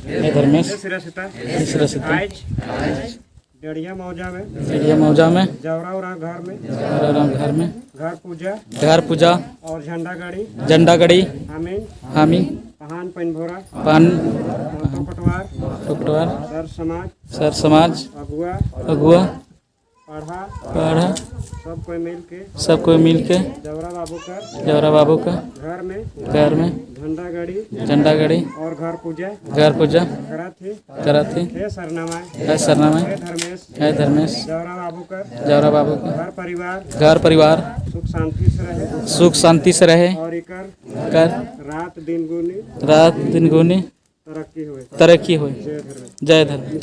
हे धर्मेश हे सिरसिता आज डेढ़िया मौजा में जवरा घर में घर पूजा और झंडा गड़ी हामी पहान पान पटवार सर समाज अगुआ पढ़ा सब कोई मिल के जवरा बाबू का घर में झंडा गड़ी और घर पूजा करा थी है सरनामा है धर्मेश जवरा बाबू का घर परिवार सुख शांति से रहे और कर रात दिन गुनी तरक्की हुई। जय धर्म।